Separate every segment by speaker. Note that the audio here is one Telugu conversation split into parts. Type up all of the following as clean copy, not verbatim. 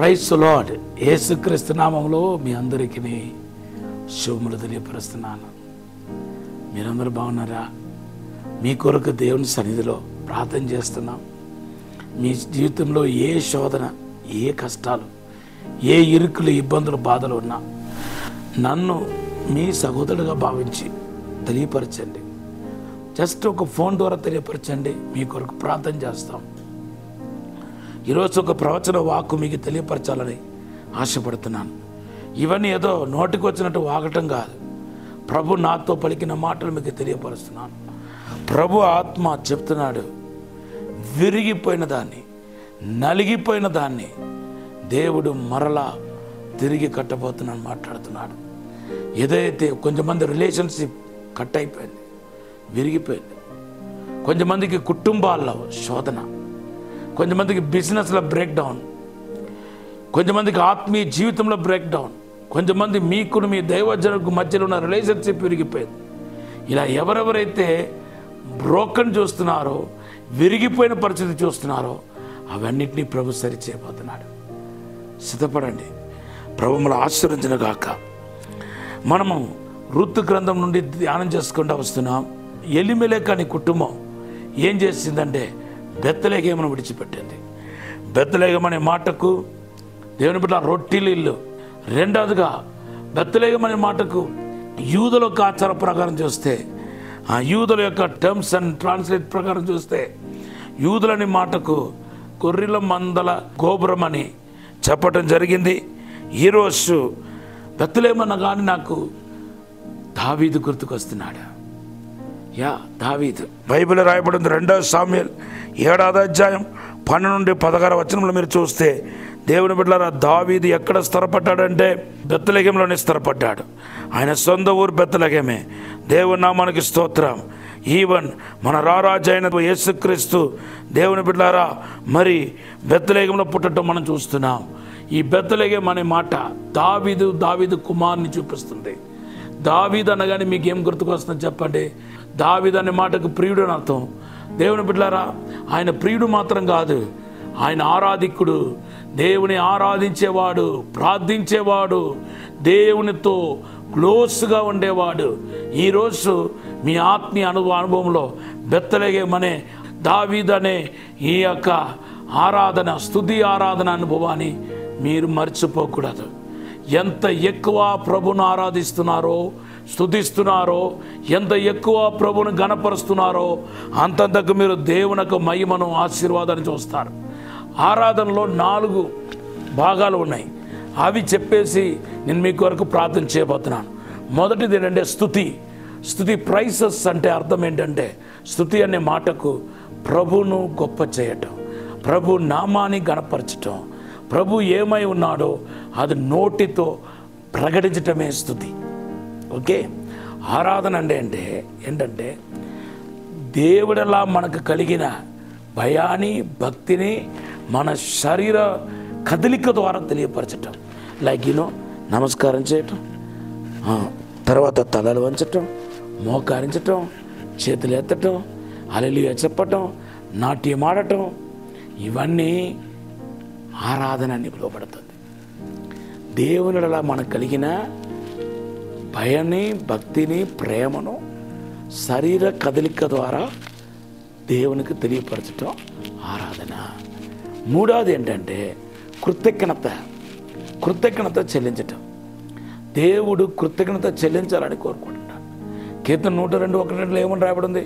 Speaker 1: Praise the lord. యేసుక్రీస్తు నామములో మీ అందరికీ శుభములు తెలియపరుస్తున్నాను. మీరందరూ బాగున్నారా? మీ కొరకు దేవుని సన్నిధిలో ప్రార్థన చేస్తున్నాం. మీ జీవితంలో ఏ శోధన, ఏ కష్టాలు, ఏ ఇరుకులు, ఇబ్బందులు, బాధలు ఉన్నా నన్ను మీ సహోదరుడుగా భావించి తెలియపరచండి. జస్ట్ ఒక ఫోన్ ద్వారా తెలియపరచండి. మీ కొరకు ప్రార్థన చేస్తాం. ఈరోజు ఒక ప్రవచన వాక్కు మీకు తెలియపరచాలని ఆశపడుతున్నాను. ఇవన్నీ ఏదో నోటికి వచ్చినట్టు వాగటం కాదు. ప్రభు నాతో పలికిన మాటలు మీకు తెలియపరుస్తున్నాను. ప్రభు ఆత్మ చెప్తున్నాడు, విరిగిపోయిన దాన్ని, నలిగిపోయిన దాన్ని దేవుడు మరలా తిరిగి కట్టబోతున్నాను మాట్లాడుతున్నాడు. ఏదైతే కొంతమంది రిలేషన్షిప్ కట్ అయిపోయింది, విరిగిపోయింది. కొంతమందికి కుటుంబాల్లో శోధన, కొంతమందికి బిజినెస్లో బ్రేక్ డౌన్, కొంతమందికి ఆత్మీయ జీవితంలో బ్రేక్ డౌన్, కొంతమంది మీకును మీ దైవజనులకు మధ్యలో ఉన్న రిలేషన్షిప్ విరిగిపోయింది. ఇలా ఎవరెవరైతే బ్రోకన్ చూస్తున్నారో, విరిగిపోయిన పరిస్థితి చూస్తున్నారో అవన్నిటినీ ప్రభు సరి చేయబోతున్నాడు. సిద్ధపడండి. ప్రభు మనల్ని ఆశీర్వదించును గాక. మనము రుతు గ్రంథం నుండి ధ్యానం చేసుకుంటూ వస్తున్నాం. ఎలిమెలెకు అనే కుటుంబం ఏం చేసిందంటే బెత్లెహేమును విడిచిపెట్టింది. బెత్లెహేము అనే మాటకు దేవుని బిడ్డ రొట్టెల ఇల్లు. రెండవదిగా బెత్లెహేము అనే మాటకు యూదుల యొక్క ఆచార ప్రకారం చూస్తే, ఆ యూదుల యొక్క టర్మ్స్ అండ్ ట్రాన్స్లేట్ ప్రకారం చూస్తే యూదులని మాటకు గొర్రెల మందల గోపురం అని చెప్పటం జరిగింది. ఈరోజు బెత్లెహేము అనగానే నాకు దావీదు గుర్తుకొస్తున్నాడు. దావీదు బైబిల్ రాయబడింది 2 సామ్యుయేలు 7వ అధ్యాయం 12 నుండి 16వ వచనంలో మీరు చూస్తే, దేవుని బిడ్డలారా, దావీదు ఎక్కడ స్థిరపడ్డాడంటే బెత్లెహేములోనే స్థిరపడ్డాడు. ఆయన సొంత ఊరు బెత్లెహేమే. దేవుని నామానికి స్తోత్రం. ఈవెన్ మన రారాజు అయిన యేసుక్రీస్తు దేవుని బిడ్డలారా బెత్లెహేములో పుట్టడం మనం చూస్తున్నాం. ఈ బెత్లెహేము అనే మాట దావీదు కుమారుని చూపిస్తుంది. దావీదు అనగానే మీకు ఏం గుర్తుకొస్తుందో చెప్పండి. దావీదు అనే మాటకు ప్రియుడు అని అర్థం. దేవుని బిడ్డలారా, ఆయన ప్రియుడు మాత్రం కాదు, ఆయన ఆరాధికుడు, దేవుని ఆరాధించేవాడు, ప్రార్థించేవాడు, దేవునితో క్లోజ్గా ఉండేవాడు. ఈరోజు మీ ఆత్మీయ అనుభవంలో బెత్లెహేము అనే దావీదు అనే ఈ యొక్క ఆరాధన, స్తుతి ఆరాధన అనుభవాన్ని మీరు మర్చిపోకూడదు. ఎంత ఎక్కువ ప్రభును ఆరాధిస్తున్నారో, స్తుతిస్తున్నారో, ఎంత ఎక్కువ ప్రభును గణపరుస్తున్నారో అంతంతకు మీరు దేవునికి మహిమను, ఆశీర్వాదాన్ని చూస్తారు. ఆరాధనలో 4 భాగాలు ఉన్నాయి. అవి చెప్పేసి నేను మీ కొరకు ప్రార్థన చేయబోతున్నాను. మొదటిది ఏంటంటే స్తుతి. ప్రైసెస్ అంటే అర్థం ఏంటంటే, స్తుతి అనే మాటకు ప్రభును గొప్ప చేయటం, ప్రభు నామాన్ని గణపరచటం, ప్రభు ఏమై ఉన్నాడో అది నోటితో ప్రకటించటమే స్తుతి. ఓకే. ఆరాధన అంటే ఏంటంటే దేవుడలా మనకు కలిగిన భయాన్ని, భక్తిని మన శరీర కదలిక ద్వారా తెలియపరచటం. లైక్ నమస్కారం చేయటం, తర్వాత తలలు వంచటం, మోకారించటం, చేతులు ఎత్తటం, హల్లెలూయా చెప్పటం, నాట్యం ఆడటం, ఇవన్నీ ఆరాధన అని పిలువబడుతుంది. దేవునిలా మనకు కలిగిన భయాన్ని, భక్తిని, ప్రేమను శరీర కదలిక ద్వారా దేవునికి తెలియపరచటం ఆరాధన. మూడవది ఏంటంటే కృతజ్ఞత చెల్లించటం. దేవుడు కృతజ్ఞత చెల్లించాలని కోరుకుంటున్నాడు. కీర్తన 102:1 ఏమని రాయబడింది?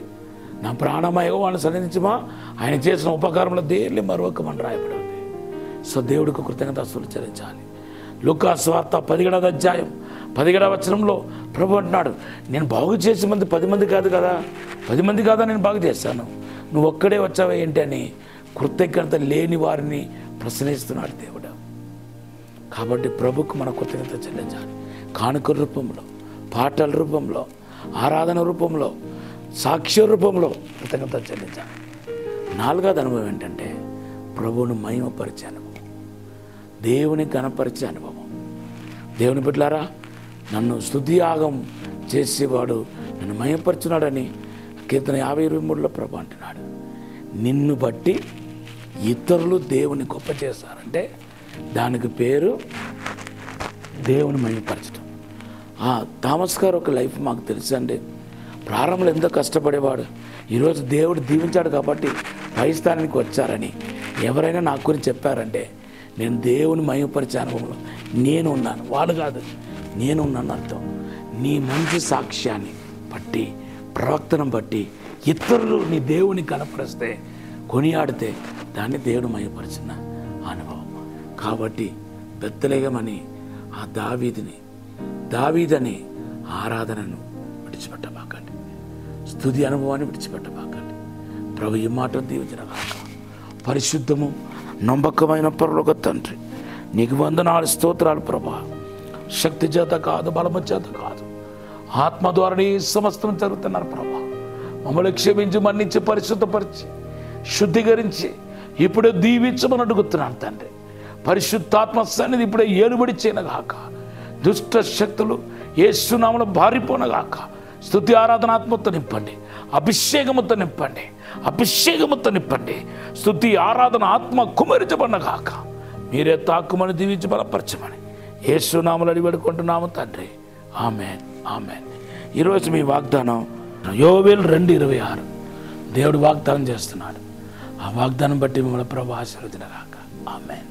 Speaker 1: నా ప్రాణమా యెహోవాను సన్నిధించుమా, ఆయన చేసిన ఉపకారంలో దేన్ని మరొకమని రాయబడింది. సో దేవుడికి కృతజ్ఞతాస్తుతులు చెల్లించాలి. లూకా సువార్త 17వ అధ్యాయం 17వ వచనంలో ప్రభు అంటున్నాడు, నేను బాగు చేసే మంది 10 మంది కాదు కదా, 10 మంది కాదా నేను బాగు చేశాను, నువ్వు ఒక్కడే వచ్చావా ఏంటి అని కృతజ్ఞత లేని వారిని ప్రశ్నిస్తున్నాడు దేవుడు. కాబట్టి ప్రభుకు మన కృతజ్ఞత చెల్లించాలి. కానుక రూపంలో, పాటల రూపంలో, ఆరాధన రూపంలో, సాక్ష్య రూపంలో కృతజ్ఞత చెల్లించాలి. 4వది అనుభవం ఏంటంటే ప్రభువును మహిమపరిచే అనుభవం, దేవుని గణపరిచే అనుభవం. దేవుని బిడ్డలారా, నన్ను స్తుతియాగం చేసేవాడు నన్ను మహిమపరుచున్నాడని కీర్తన 50:23లో ప్రభు అంటున్నాడు. నిన్ను బట్టి ఇతరులు దేవుని గొప్ప చేస్తారంటే దానికి పేరు దేవుని మహిమపరచడం. థామస్ గారు ఒక లైఫ్ మాకు తెలుసండి. ప్రారంభంలో ఎంతో కష్టపడేవాడు. ఈరోజు దేవుడు దీవించాడు కాబట్టి పై స్థానానికి వచ్చారని ఎవరైనా నాకు గురించి చెప్పారంటే నేను దేవుని మహిమపరిచే అనుభవంలో నేను ఉన్నాను, వాళ్ళు కాదు, నేను ఉన్నాను అర్థం. నీ మంచి సాక్ష్యాన్ని బట్టి, ప్రవక్తను బట్టి ఇతరులు నీ దేవుని కనపరిస్తే, కొనియాడితే దాన్ని దేవుడు మహిమపరిచిన అనుభవం. కాబట్టి బెత్లెహేమని ఆ దావీదని ఆరాధనను విడిచిపెట్టబాకండి, స్తుతి అనుభవాన్ని విడిచిపెట్టబాకండి. ప్రభు ఈ మాట దీవించిన కాక. పరిశుద్ధము నమ్మకమైన పరలోక తండ్రి, నీకు వందనాలు, స్తోత్రాలు ప్రభా. శక్తి చేత కాదు, బలము చేత కాదు, ఆత్మ ద్వారానే సమస్తం జరుగుతున్నారు ప్రభా. మమ్మల్ని క్షమించి, మన్నించి, పరిశుద్ధపరిచి, శుద్ధీకరించి ఇప్పుడే దీవించమని అడుగుతున్నాను తండ్రి. పరిశుద్ధాత్మ సన్నిధి ఇప్పుడే ఏలుబడి చేయనగాక. దుష్ట శక్తులు యేసునామములో బారిపోనగాక. స్తుతి ఆరాధన ఆత్మతో నింపండి, అభిషేకముతో నింపండి, అభిషేకముతో నింపండి. స్తుతి ఆరాధన ఆత్మ కుమరించబడినగాక. మీరే తాకుమని దీవించి బలపరచమని యేసునామములో అడిగి వేడుకుంటున్నాము తండ్రి. ఆమేన్, ఆమేన్. ఈరోజు మీ వాగ్దానం యోవేలు 2:26 దేవుడు వాగ్దానం చేస్తున్నాడు. ఆ వాగ్దానం బట్టి మిమ్మల్ని ప్రభు ఆశీర్వదించుగాక. ఆమేన్.